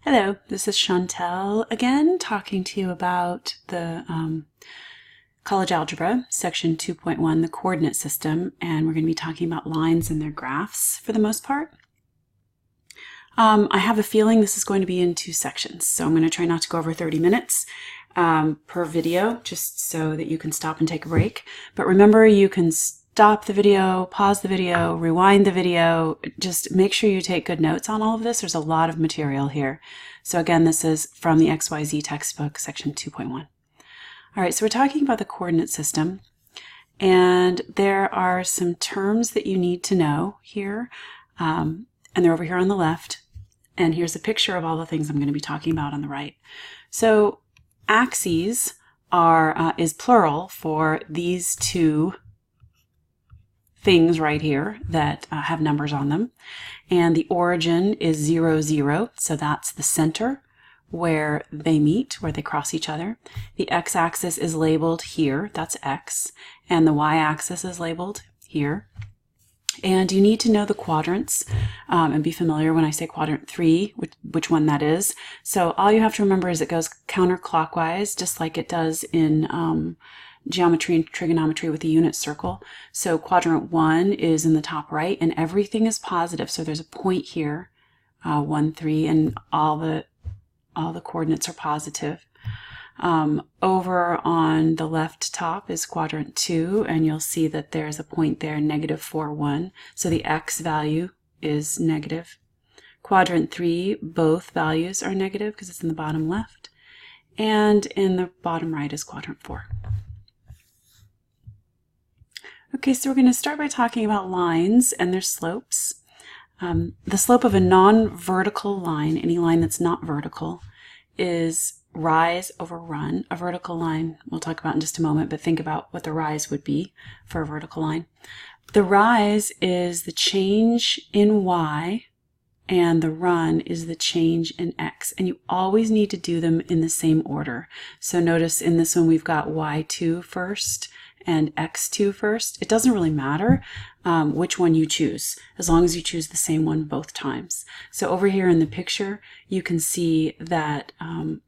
Hello, this is Chantel again, talking to you about the college algebra, section 2.1, the coordinate system, and we're going to be talking about lines and their graphs for the most part. I have a feeling this is going to be in two sections, so I'm going to try not to go over 30 minutes per video, just so that you can stop and take a break. But remember, you can stop the video, pause the video, rewind the video. Just make sure you take good notes on all of this. There's a lot of material here. So again, this is from the XYZ textbook, section 2.1. All right, so we're talking about the coordinate system, and there are some terms that you need to know here, and they're over here on the left. And here's a picture of all the things I'm going to be talking about on the right. So axes is plural for these two things right here that have numbers on them. And the origin is 0, 0, so that's the center where they meet, where they cross each other. The x-axis is labeled here, that's x, and the y-axis is labeled here. And you need to know the quadrants and be familiar when I say quadrant 3, which one that is. So all you have to remember is it goes counterclockwise, just like it does in geometry and trigonometry with the unit circle. So quadrant 1 is in the top right, and everything is positive. So there's a point here, 1, 3, and all the coordinates are positive. Over on the left top is quadrant 2, and you'll see that there's a point there, negative 4, 1. So the x value is negative. Quadrant 3, both values are negative because it's in the bottom left. And in the bottom right is quadrant 4. Okay, so we're going to start by talking about lines and their slopes. The slope of a non-vertical line, any line that's not vertical, is rise over run. A vertical line we'll talk about in just a moment, but think about what the rise would be for a vertical line. The rise is the change in y, and the run is the change in x. And you always need to do them in the same order. So notice in this one we've got y2 first and x2 first. It doesn't really matter which one you choose, as long as you choose the same one both times. So over here in the picture, you can see that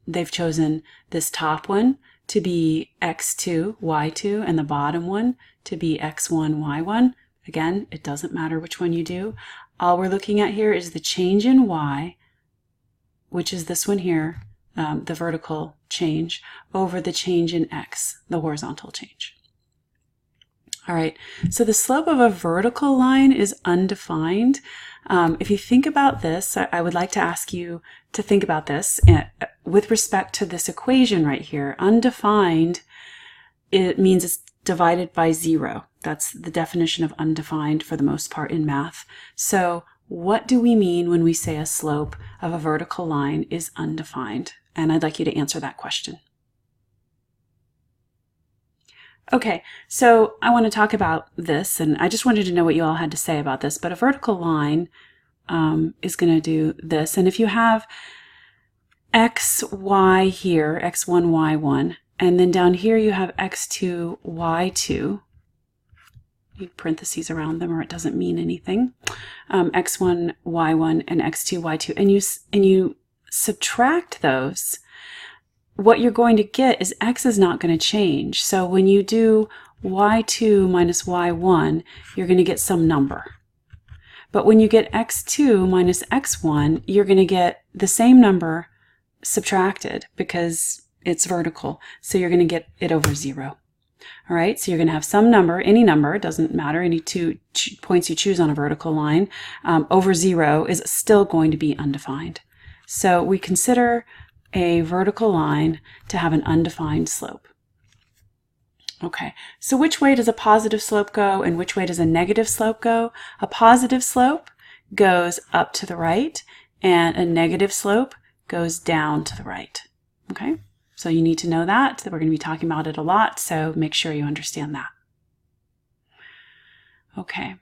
they've chosen this top one to be x2, y2, and the bottom one to be x1, y1. Again, it doesn't matter which one you do. All we're looking at here is the change in y, which is this one here, the vertical change, over the change in x, the horizontal change. All right, so the slope of a vertical line is undefined. If you think about this, I would like to ask you to think about this with respect to this equation right here. Undefined, it means it's divided by 0. That's the definition of undefined for the most part in math. So what do we mean when we say a slope of a vertical line is undefined? And I'd like you to answer that question. Okay, so I want to talk about this, and I just wanted to know what you all had to say about this, but a vertical line is going to do this. And if you have x, y here, x1, y1, and then down here you have x2, y2, you parentheses around them or it doesn't mean anything, x1, y1, and x2, y2, and you subtract those, what you're going to get is x is not going to change. So when you do y2 minus y1, you're going to get some number. But when you get x2 minus x1, you're going to get the same number subtracted because it's vertical. So you're going to get it over 0. All right, so you're going to have some number, any number, it doesn't matter, any two points you choose on a vertical line, over 0 is still going to be undefined. So we consider a vertical line to have an undefined slope. Okay, so which way does a positive slope go and which way does a negative slope go? A positive slope goes up to the right and a negative slope goes down to the right. Okay, so you need to know that we're going to be talking about it a lot, so make sure you understand that. Okay,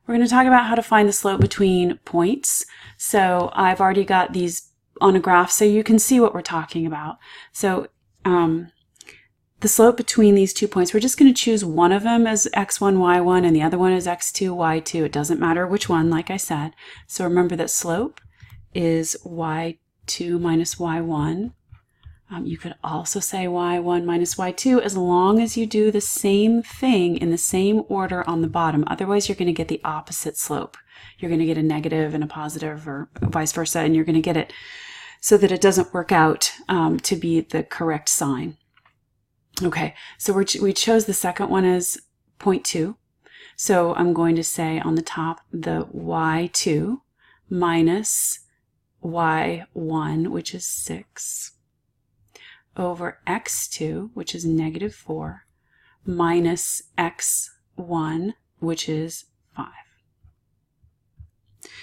we're going to talk about how to find the slope between points. So I've already got these on a graph so you can see what we're talking about. So the slope between these 2 points, we're just going to choose one of them as x1, y1, and the other one is x2, y2. It doesn't matter which one, like I said. So remember that slope is y 2 minus y1. You could also say y1 minus y2 as long as you do the same thing in the same order on the bottom. Otherwise, you're going to get the opposite slope. You're going to get a negative and a positive or vice versa, and you're going to get it so that it doesn't work out to be the correct sign. Okay, so we chose the second one as 0.2. So I'm going to say on the top the y2 minus y1, which is 6, over x2, which is negative 4, minus x1, which is 5.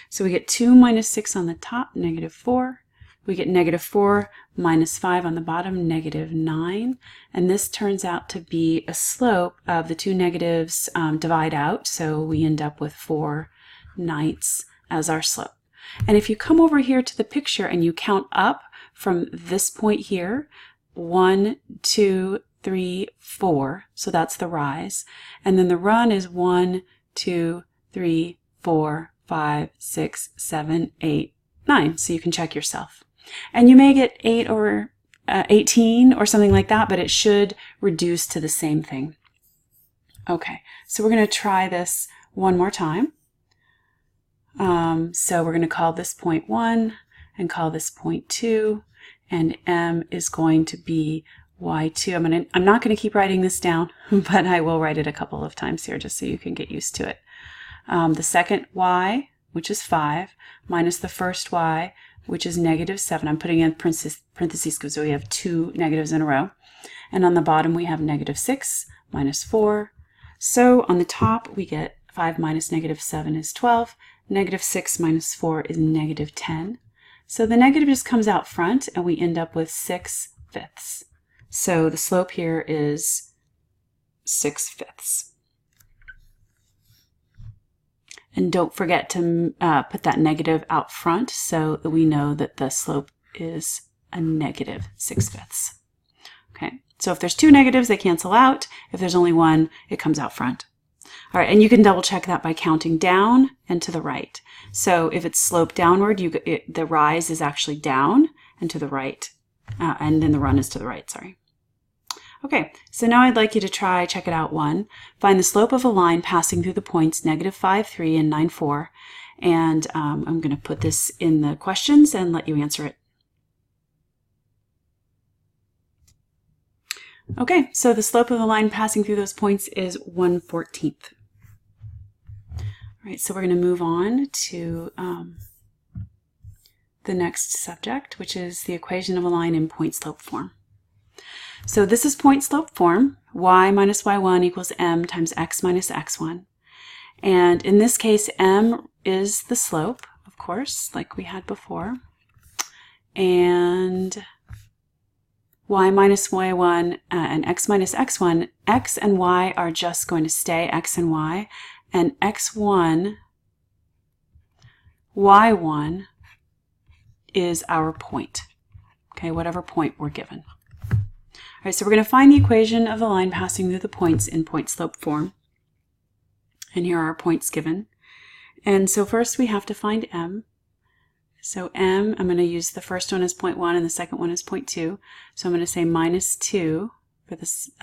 So we get 2 minus 6 on the top, negative 4. We get negative 4 minus 5 on the bottom, negative 9. And this turns out to be a slope of the two negatives divide out. So we end up with 4/9 as our slope. And if you come over here to the picture and you count up from this point here, 1, 2, 3, 4. So that's the rise. And then the run is 1, 2, 3, 4, 5, 6, 7, 8, 9. So you can check yourself. And you may get 8 or 18 or something like that, but it should reduce to the same thing. Okay, so we're going to try this one more time. So we're going to call this point 1 and call this point 2. And m is going to be y2. I'm not going to keep writing this down, but I will write it a couple of times here just so you can get used to it. The second y, which is 5, minus the first y, which is negative 7. I'm putting in parentheses because we have two negatives in a row. And on the bottom we have negative 6 minus 4. So on the top we get 5 minus negative 7 is 12. Negative 6 minus 4 is negative 10. So the negative just comes out front and we end up with 6/5. So the slope here is 6/5. And don't forget to put that negative out front so that we know that the slope is a negative 6/5. Okay, so if there's two negatives, they cancel out. If there's only one, it comes out front. All right, and you can double check that by counting down and to the right. So if it's sloped downward, the rise is actually down and to the right, and then the run is to the right, sorry. Okay, so now I'd like you to check it out one. Find the slope of a line passing through the points negative 5, 3, and 9, 4. And I'm going to put this in the questions and let you answer it. Okay, so the slope of the line passing through those points is 1/14. All right, so we're going to move on to the next subject, which is the equation of a line in point-slope form. So this is point-slope form. Y minus y1 equals m times x minus x1. And in this case, m is the slope, of course, like we had before. And y minus y1 and x minus x1, x and y are just going to stay x and y, and x1, y1 is our point, okay, whatever point we're given. All right, so we're going to find the equation of the line passing through the points in point-slope form. And here are our points given. And so first we have to find m. So m, I'm going to use the first one as 0.1 and the second one as 0.2. So I'm going to say minus 2 for,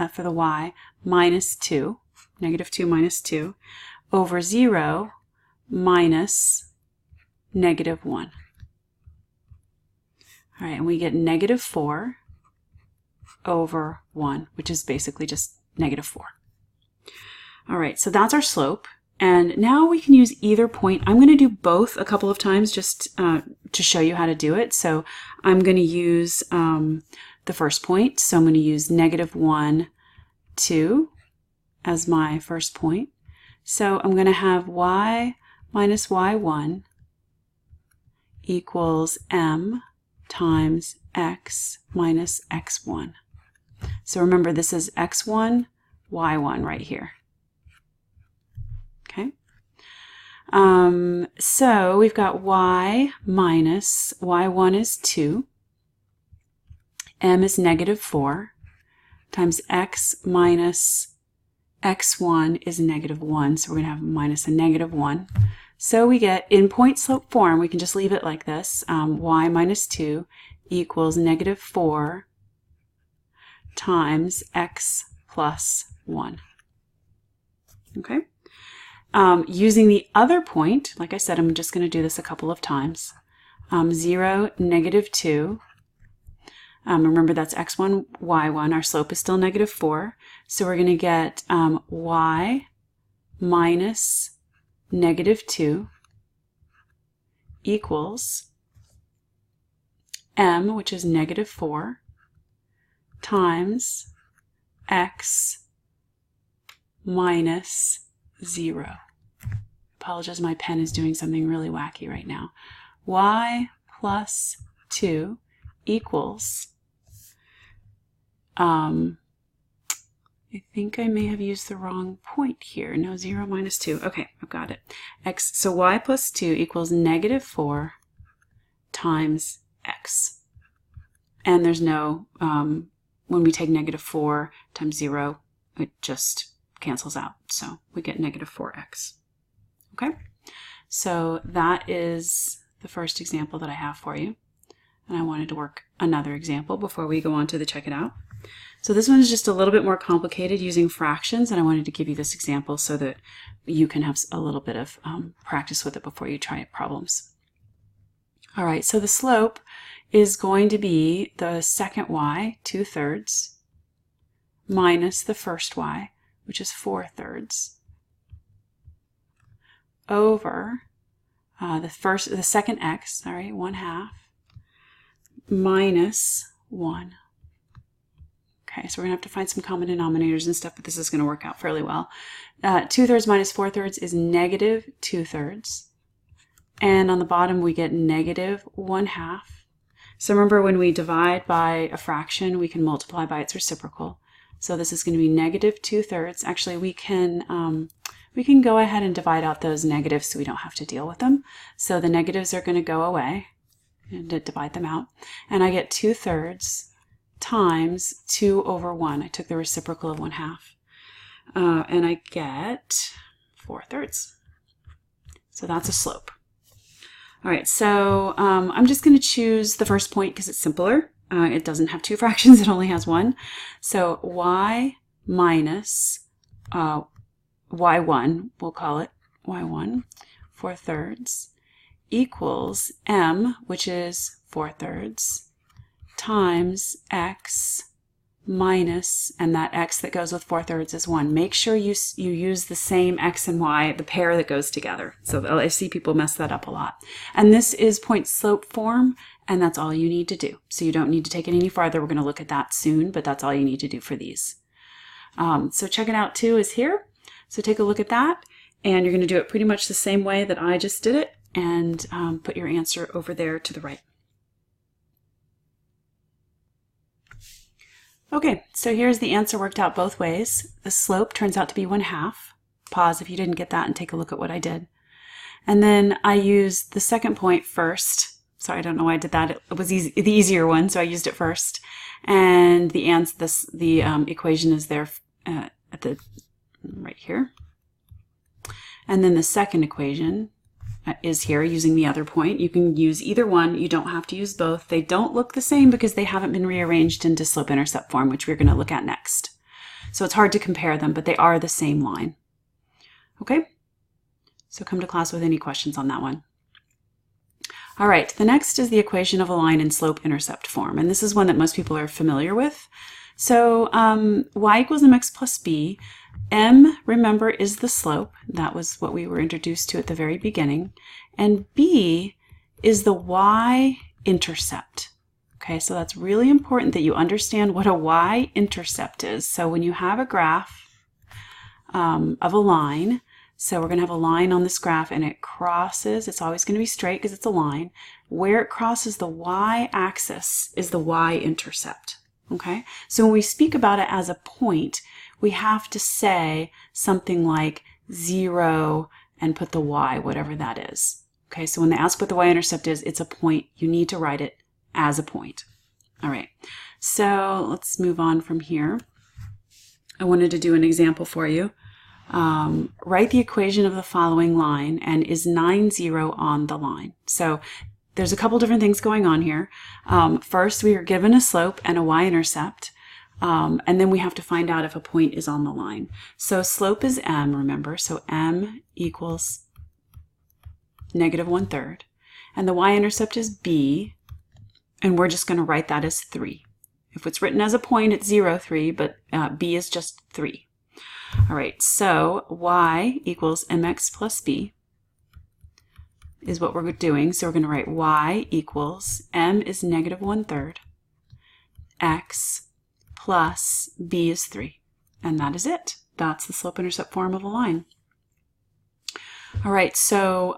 for the y, minus 2, negative 2 minus 2, over 0 minus negative 1. All right, and we get negative 4 over 1, which is basically just negative 4. All right, so that's our slope. And now we can use either point. I'm going to do both a couple of times just to show you how to do it. So I'm going to use the first point. So I'm going to use negative 1, 2 as my first point. So I'm going to have y minus y1 equals m times x minus x1. So remember, this is x1, y1 right here. Okay. So we've got y minus y1 is 2, m is negative 4, times x minus x1 is negative 1. So we're going to have minus a negative 1. So we get, in point slope form, we can just leave it like this, y minus 2 equals negative 4 times x plus 1. Okay? Using the other point, like I said, I'm just going to do this a couple of times. 0, negative 2. Remember, that's x1, y1. Our slope is still negative 4. So we're going to get y minus negative 2 equals m, which is negative 4, times x minus 0. Apologize, my pen is doing something really wacky right now. Y plus 2 equals, I think I may have used the wrong point here. No, 0 minus 2. Okay, I've got it. So y plus 2 equals negative 4 times x. And there's no, when we take negative 4 times 0, it just cancels out. So we get negative 4x. Okay? So that is the first example that I have for you. And I wanted to work another example before we go on to the check it out. So this one is just a little bit more complicated using fractions, and I wanted to give you this example so that you can have a little bit of practice with it before you try problems. All right, so the slope is going to be the second y, 2/3, minus the first y, which is 4/3, over the second x, 1/2, minus 1. Okay, so we're going to have to find some common denominators and stuff, but this is going to work out fairly well. 2/3 minus 4/3 is negative 2/3. And on the bottom, we get negative 1/2. So remember, when we divide by a fraction, we can multiply by its reciprocal. So this is going to be negative 2/3. Actually, we can go ahead and divide out those negatives so we don't have to deal with them. So the negatives are going to go away and divide them out. And I get 2/3 times 2 over 1. I took the reciprocal of 1/2. And I get 4/3. So that's a slope. All right, so I'm just going to choose the first point because it's simpler. It doesn't have two fractions, it only has one. So y minus y1, we'll call it y1, 4/3, equals m, which is 4/3, times x minus, and that x that goes with 4/3 is 1. Make sure you use the same x and y, the pair that goes together. So I see people mess that up a lot. And this is point slope form, and that's all you need to do. So you don't need to take it any farther. We're going to look at that soon, but that's all you need to do for these. So check it out too is here. So take a look at that, and you're going to do it pretty much the same way that I just did it, and put your answer over there to the right. Okay, so here's the answer worked out both ways. The slope turns out to be 1/2. Pause if you didn't get that and take a look at what I did. And then I used the second point first. Sorry, I don't know why I did that. It was the easier one, so I used it first. And the equation is there right here. And then the second equation is here using the other point. You can use either one. You don't have to use both. They don't look the same because they haven't been rearranged into slope-intercept form, which we're going to look at next. So it's hard to compare them, but they are the same line. Okay? So come to class with any questions on that one. All right, the next is the equation of a line in slope-intercept form, and this is one that most people are familiar with. So y equals mx plus b. M, remember, is the slope. That was what we were introduced to at the very beginning. And b is the y-intercept. Okay, so that's really important that you understand what a y-intercept is. So when you have a graph of a line, so we're going to have a line on this graph and it crosses, it's always going to be straight because it's a line. Where it crosses the y-axis is the y-intercept. Okay, so when we speak about it as a point, we have to say something like 0 and put the y, whatever that is. Okay, so when they ask what the y-intercept is, it's a point. You need to write it as a point. All right, so let's move on from here. I wanted to do an example for you. write the equation of the following line, and is 9, 0 on the line? So there's a couple different things going on here. First, we are given a slope and a y-intercept, and then we have to find out if a point is on the line. So slope is m, remember, so m equals -1/3, and the y-intercept is b, and we're just going to write that as 3. If it's written as a point, it's 0, 3, but b is just 3. All right, so y equals mx plus b is what we're doing. So we're going to write y equals m is -1/3, x plus b is 3. And that is it. That's the slope-intercept form of a line. All right, so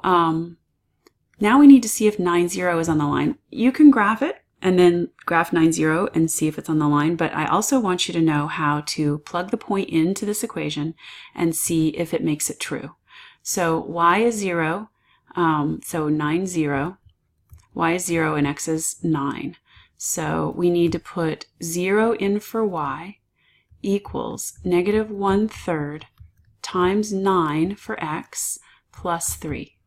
now we need to see if 9, 0 is on the line. You can graph it and then graph 9, 0 and see if it's on the line, but I also want you to know how to plug the point into this equation and see if it makes it true. So y is 0, so 9, 0, y is 0, and x is 9. So we need to put 0 in for y equals -1/3 times 9 for x plus 3.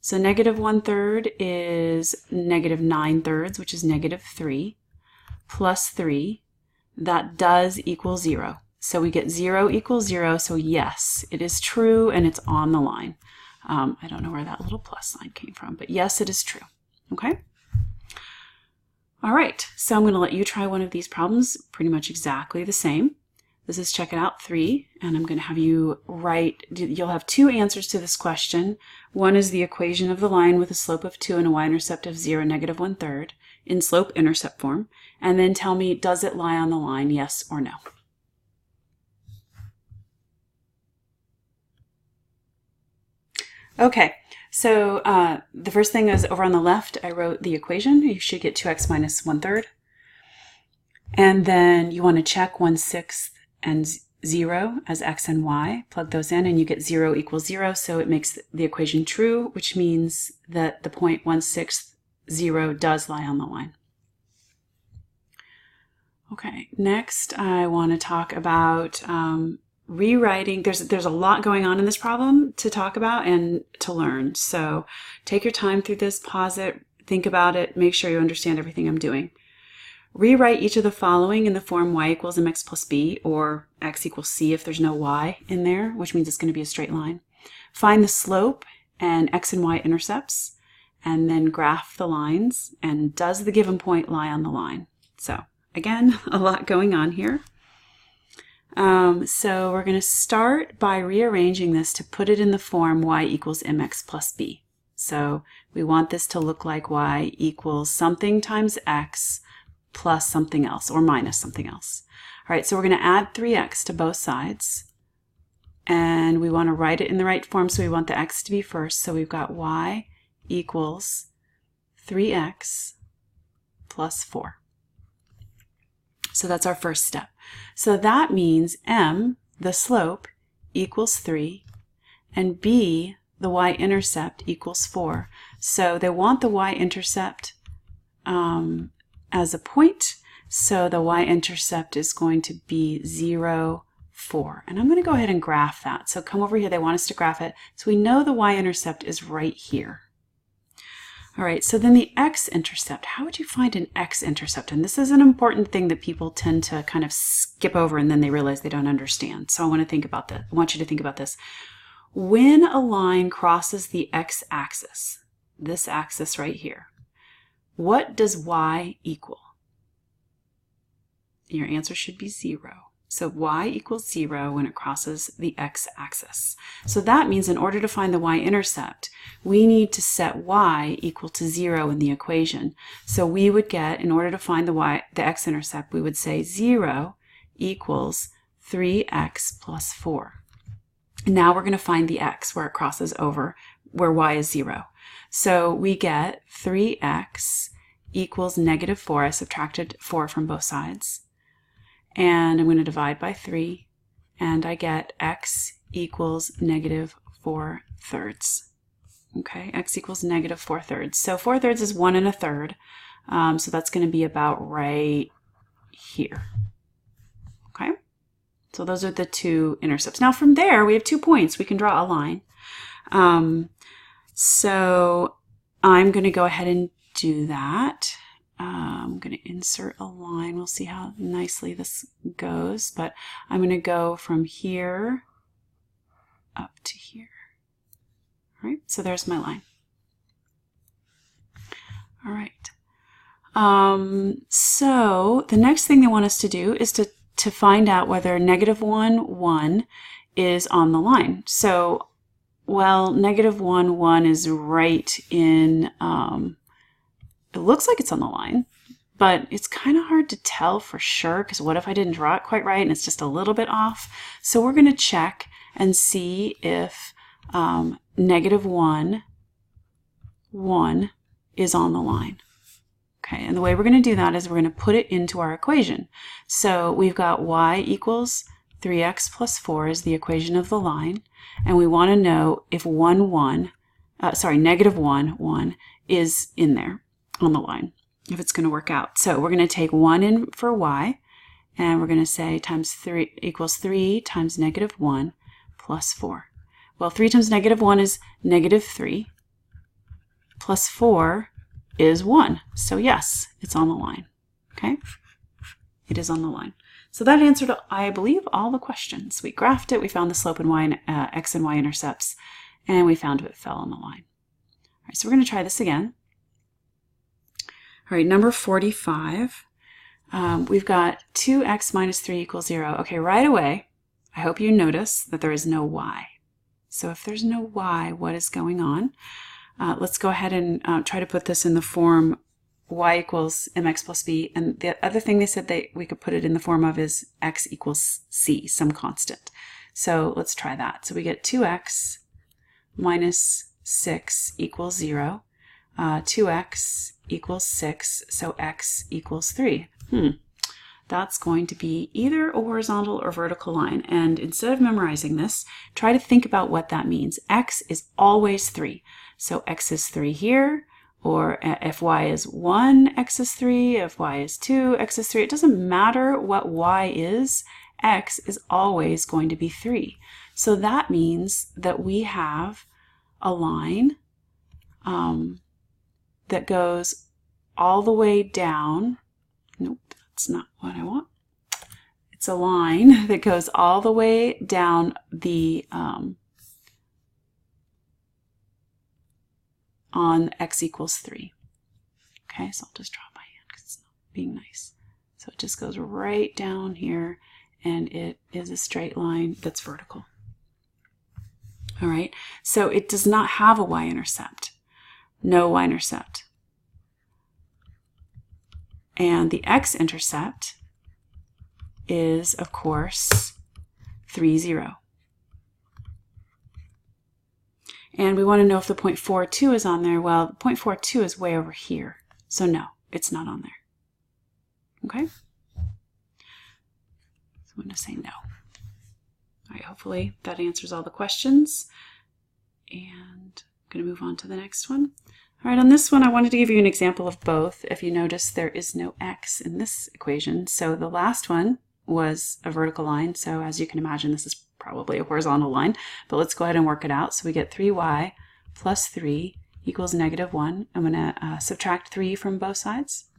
So -1/3 is -9/3, which is -3, plus 3. That does equal 0. So we get 0 equals 0. So yes, it is true and it's on the line. I don't know where that little plus sign came from, but yes, it is true. Okay? All right, so I'm going to let you try one of these problems pretty much exactly the same. This is check it out 3, and I'm going to have you write, you'll have 2 answers to this question. One is the equation of the line with a slope of 2 and a y-intercept of 0, -1/3 in slope-intercept form, and then tell me, does it lie on the line, yes or no? Okay, so the first thing is over on the left, I wrote the equation. You should get 2x minus 1/3. And then you want to check 1/6 and 0 as x and y. Plug those in and you get 0 equals 0. So it makes the equation true, which means that the point 1/6, 0 does lie on the line. Okay, next I want to talk about rewriting. There's a lot going on in this problem to talk about and to learn. So take your time through this, pause it, think about it, make sure you understand everything I'm doing. Rewrite each of the following in the form y equals mx plus b, or x equals c if there's no y in there, which means it's going to be a straight line. Find the slope and x and y intercepts, and then graph the lines, and does the given point lie on the line? So again, a lot going on here. So we're going to start by rearranging this to put it in the form y equals mx plus b. So we want this to look like y equals something times x plus something else, or minus something else. All right, so we're going to add 3x to both sides, and we want to write it in the right form, so we want the x to be first. So we've got y equals 3x plus 4. So that's our first step. So that means m, the slope, equals 3, and b, the y-intercept, equals 4. So they want the y-intercept as a point, so the y-intercept is going to be 0, 4. And I'm going to go ahead and graph that. So come over here, they want us to graph it. So we know the y-intercept is right here. All right, so then the x-intercept. How would you find an x-intercept? And this is an important thing that people tend to kind of skip over and then they realize they don't understand. So I want to think about that. I want you to think about this. When a line crosses the x-axis, this axis right here, what does y equal? Your answer should be 0. So y equals 0 when it crosses the x-axis. So that means in order to find the y-intercept, we need to set y equal to 0 in the equation. So we would get, in order to find the x-intercept, we would say 0 equals 3x plus 4. Now we're going to find the x where it crosses over, where y is 0. So we get 3x equals -4. I subtracted 4 from both sides. And I'm going to divide by 3, and I get x equals -4/3. Okay, x equals -4/3. So 4/3 is 1 1/3. So that's going to be about right here. Okay, So those are the two intercepts. Now from there, we have 2 points. We can draw a line. So I'm going to go ahead and do that. I'm going to insert a line. We'll see how nicely this goes. But I'm going to go from here up to here. All right, so there's my line. All right. So the next thing they want us to do is to find out whether -1, 1 is on the line. So, well, -1, 1 is right in, it looks like it's on the line, but it's kind of hard to tell for sure, because what if I didn't draw it quite right and it's just a little bit off? So we're going to check and see if -1, 1 is on the line. Okay, and the way we're going to do that is we're going to put it into our equation. So we've got y equals 3x plus 4 is the equation of the line, and we want to know if -1, 1 is in there on the line, if it's going to work out. So we're going to take 1 in for y, and we're going to say times 3 equals 3 times -1 plus 4. Well, 3 times -1 is -3, plus 4 is 1. So yes, it's on the line. Okay? It is on the line. So that answered, I believe, all the questions. We graphed it, we found the slope and y and x and y intercepts, and we found it fell on the line. All right, so we're going to try this again. All right, number 45. We've got 2x minus 3 equals 0. Okay, right away, I hope you notice that there is no y. So if there's no y, what is going on? Let's go ahead and try to put this in the form y equals mx plus b. And the other thing they said that we could put it in the form of is x equals c, some constant. So let's try that. So we get 2x minus 6 equals 0. 2x equals 6, so x equals 3. That's going to be either a horizontal or vertical line. And instead of memorizing this, try to think about what that means. X is always 3. So x is 3 here, or if y is 1, x is 3. If y is 2, x is 3. It doesn't matter what y is, x is always going to be 3. So that means that we have a line that goes all the way down. Nope, that's not what I want. It's a line that goes all the way down the on x equals 3. Okay, so I'll just draw it by hand because it's not being nice. So it just goes right down here, and it is a straight line that's vertical. All right, so it does not have a y-intercept. No y-intercept. And the x-intercept is, of course, 3, 0. And we want to know if the point 42 is on there. Well, the point 42 is way over here. So no, it's not on there. Okay? So I'm going to say no. All right, hopefully that answers all the questions. And I'm going to move on to the next one. All right, on this one, I wanted to give you an example of both. If you notice, there is no x in this equation. So the last one was a vertical line. So as you can imagine, this is probably a horizontal line. But let's go ahead and work it out. So we get 3y plus 3 equals -1. I'm going to subtract 3 from both sides.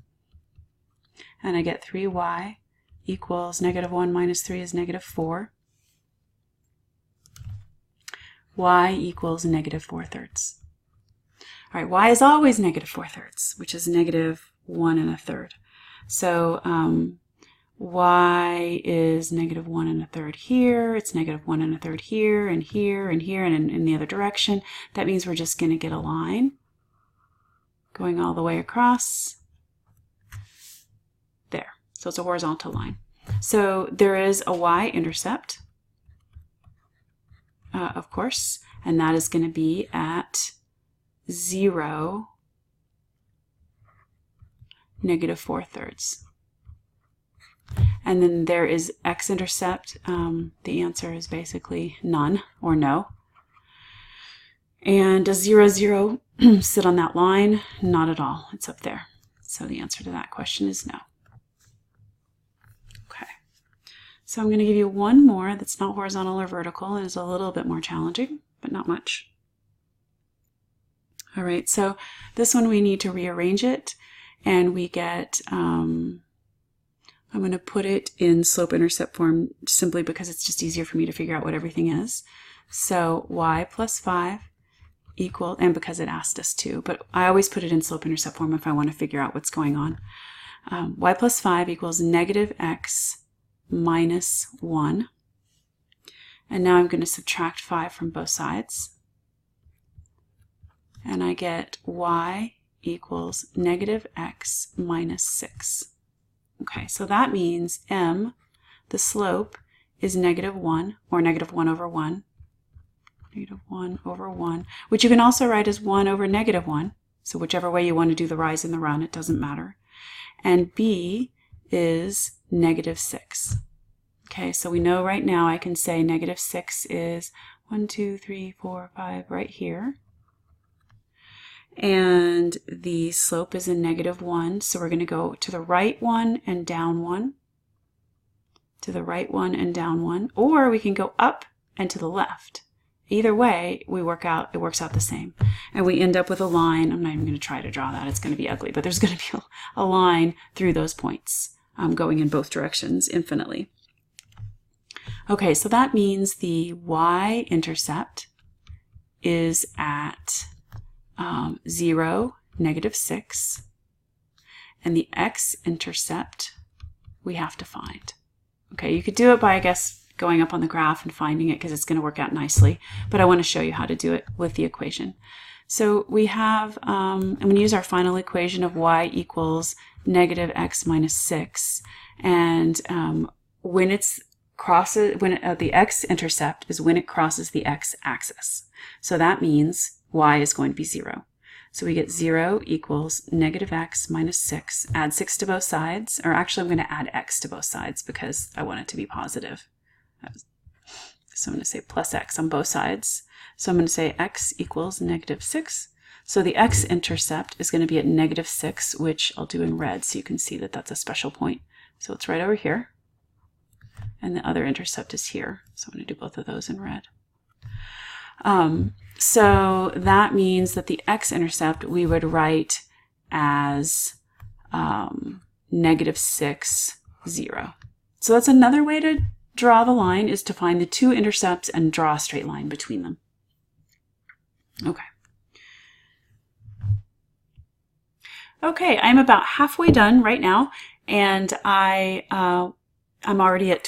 And I get 3y equals -1 minus 3 is -4. Y equals -4/3. All right, y is always -4/3, which is -1 1/3. So y is -1 1/3 here, it's -1 1/3 here, and here, and here, and in the other direction. That means we're just going to get a line going all the way across there. So it's a horizontal line. So there is a y-intercept, of course, and that is going to be at 0, -4/3. And then there is x-intercept. The answer is basically none or no. And does 0, 0 sit on that line? Not at all. It's up there. So the answer to that question is no. Okay. So I'm going to give you one more that's not horizontal or vertical and is a little bit more challenging, but not much. All right, so this one we need to rearrange it, and we get, I'm going to put it in slope-intercept form simply because it's just easier for me to figure out what everything is. So y plus 5 equal, and because it asked us to, but I always put it in slope-intercept form if I want to figure out what's going on. Y plus 5 equals negative x minus 1. And now I'm going to subtract 5 from both sides. And I get y equals negative x minus 6. Okay, so that means m, the slope, is negative 1, or negative 1 over 1. Negative 1 over 1, which you can also write as 1 over negative 1. So whichever way you want to do the rise and the run, it doesn't matter. And b is negative 6. Okay, so we know right now I can say negative 6 is 1, 2, 3, 4, 5 right here. And the slope is a negative 1, so we're going to go to the right 1 and down 1, to the right 1 and down 1, or we can go up and to the left. Either way, it works out the same. And we end up with a line. I'm not even going to try to draw that. It's going to be ugly, but there's going to be a line through those points going in both directions infinitely. Okay, so that means the y-intercept is at 0, negative 6, and the x-intercept we have to find. Okay, you could do it by, I guess, going up on the graph and finding it because it's going to work out nicely, but I want to show you how to do it with the equation. So we have, I'm going to use our final equation of y equals negative x minus 6, and when it's crosses, the x-intercept is when it crosses the x-axis. So that means y is going to be 0. So we get 0 equals negative x minus 6. Add 6 to both sides, or actually I'm going to add x to both sides because I want it to be positive. So I'm going to say plus x on both sides. So I'm going to say x equals negative 6. So the x-intercept is going to be at negative 6, which I'll do in red so you can see that that's a special point. So it's right over here. And the other intercept is here. So I'm going to do both of those in red. So that means that the x-intercept we would write as negative 6, 0. So that's another way to draw the line, is to find the two intercepts and draw a straight line between them. Okay. Okay, I'm about halfway done right now, and I'm already at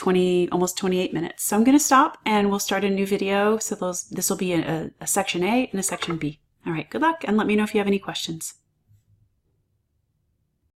almost 28 minutes. So I'm going to stop and we'll start a new video. So this will be a section A and a section B. All right, good luck, and let me know if you have any questions.